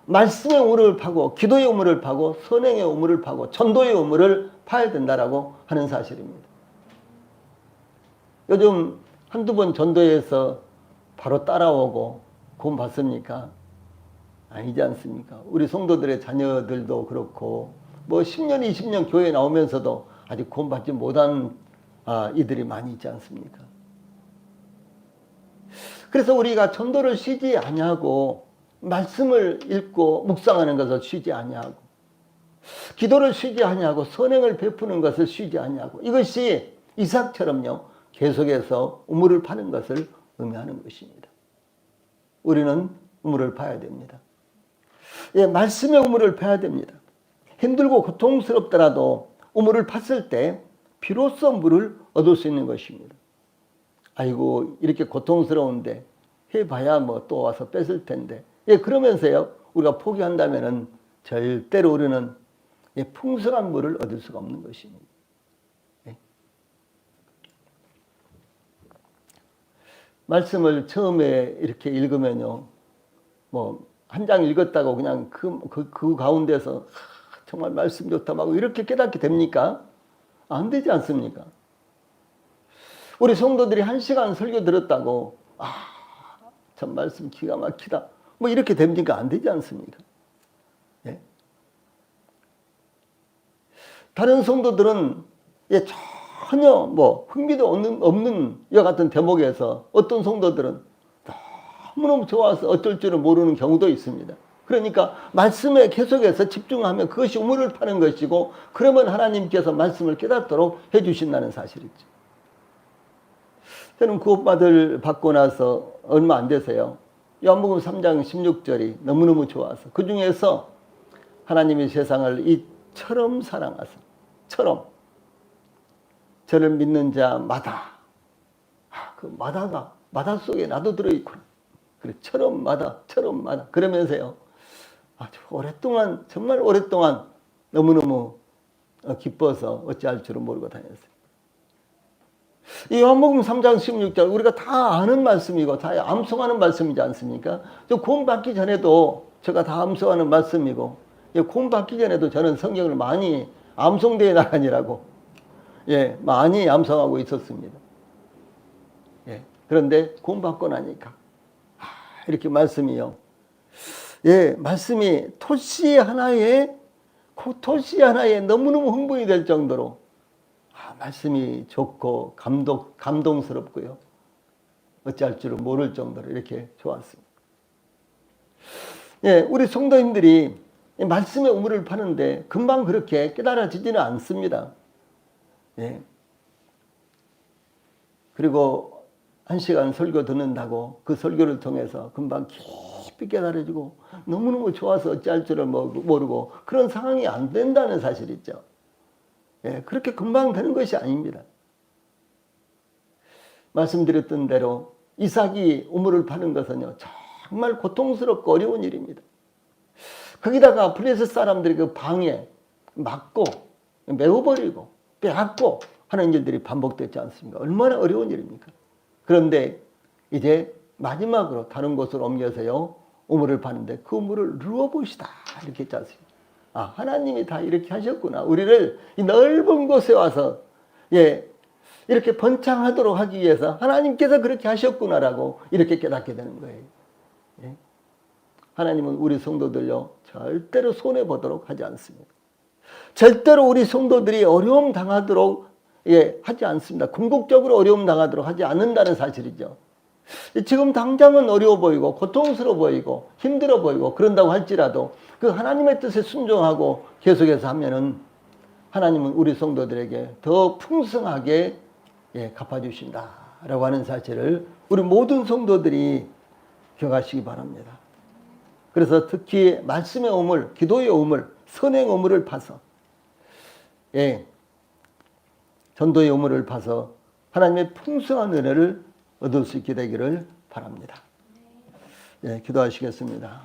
말씀의 우물을 파고 기도의 우물을 파고 선행의 우물을 파고 전도의 우물을 파야 된다라고 하는 사실입니다. 요즘 한두 번 전도해서 바로 따라오고 구원 받습니까? 아니지 않습니까? 우리 성도들의 자녀들도 그렇고 뭐 10년, 20년 교회에 나오면서도 아직 구원 받지 못한 이들이 많이 있지 않습니까? 그래서 우리가 전도를 쉬지 아니하고 말씀을 읽고 묵상하는 것을 쉬지 아니하고 기도를 쉬지 아니하고 선행을 베푸는 것을 쉬지 아니하고 이것이 이삭처럼요 계속해서 우물을 파는 것을 의미하는 것입니다. 우리는 우물을 파야 됩니다. 예, 말씀의 우물을 파야 됩니다. 힘들고 고통스럽더라도 우물을 팠을 때 비로소 물을 얻을 수 있는 것입니다. 아이고 이렇게 고통스러운데 해봐야 뭐 또 와서 뺏을 텐데 예, 그러면서요 우리가 포기한다면은 절대로 우리는 풍성한 물을 얻을 수가 없는 것입니다. 예. 말씀을 처음에 이렇게 읽으면요 뭐 한 장 읽었다고 그냥 그 가운데서 정말 말씀 좋다 막 이렇게 깨닫게 됩니까? 안 되지 않습니까? 우리 성도들이 1시간 설교 들었다고 참 말씀 기가 막히다 뭐 이렇게 됩니까? 안 되지 않습니까? 예? 다른 성도들은 전혀 뭐 흥미도 없는 이와 같은 대목에서 어떤 성도들은 너무너무 좋아서 어쩔 줄은 모르는 경우도 있습니다. 그러니까 말씀에 계속해서 집중하면 그것이 우물을 파는 것이고 그러면 하나님께서 말씀을 깨닫도록 해주신다는 사실이죠. 저는 구원받을 받고 나서 얼마 안 되세요. 요한복음 3장 16절이 너무너무 좋아서 그 중에서 하나님이 세상을 이처럼 사랑하사 저를 믿는 자마다 그 마다 속에 나도 들어있구나. 그래 처럼마다 그러면서요 아주 오랫동안 정말 오랫동안 너무너무 기뻐서 어찌할 줄은 모르고 다녔어요. 이 요한복음 3장 16절 우리가 다 아는 말씀이고 다 암송하는 말씀이지 않습니까? 저 구원받기 전에도 제가 다 암송하는 말씀이고, 구원받기 전에도 저는 성경을 많이 암송대회 나가니라고 많이 암송하고 있었습니다. 그런데 구원받고 나니까 이렇게 말씀이요. 말씀이 토시 하나에 너무너무 흥분이 될 정도로 말씀이 좋고 감동스럽고요. 어찌할 줄을 모를 정도로 이렇게 좋았습니다. 우리 성도님들이 말씀의 우물을 파는데 금방 그렇게 깨달아지지는 않습니다. 그리고 1시간 설교 듣는다고 그 설교를 통해서 금방 깊이 깨달아지고 너무너무 좋아서 어찌할 줄을 모르고 그런 상황이 안 된다는 사실이죠. 그렇게 금방 되는 것이 아닙니다. 말씀드렸던 대로 이삭이 우물을 파는 것은요, 정말 고통스럽고 어려운 일입니다. 거기다가 블레셋 사람들이 그 방에 막고 메워버리고 빼앗고 하는 일들이 반복됐지 않습니까? 얼마나 어려운 일입니까? 그런데 이제 마지막으로 다른 곳으로 옮겨서요, 우물을 파는데 그 우물을 누워보시다 이렇게 했지 않습니까? 하나님이 다 이렇게 하셨구나. 우리를 이 넓은 곳에 와서 이렇게 번창하도록 하기 위해서 하나님께서 그렇게 하셨구나라고 이렇게 깨닫게 되는 거예요. 하나님은 우리 성도들요, 절대로 손해보도록 하지 않습니다. 절대로 우리 성도들이 어려움 당하도록 하지 않습니다. 궁극적으로 어려움 당하도록 하지 않는다는 사실이죠. 지금 당장은 어려워 보이고 고통스러워 보이고 힘들어 보이고 그런다고 할지라도 그 하나님의 뜻에 순종하고 계속해서 하면은 하나님은 우리 성도들에게 더 풍성하게 갚아주신다라고 하는 사실을 우리 모든 성도들이 기억하시기 바랍니다. 그래서 특히 말씀의 우물, 기도의 우물, 선행 우물을 파서 전도의 우물을 파서 하나님의 풍성한 은혜를 얻을 수 있게 되기를 바랍니다. 기도하시겠습니다.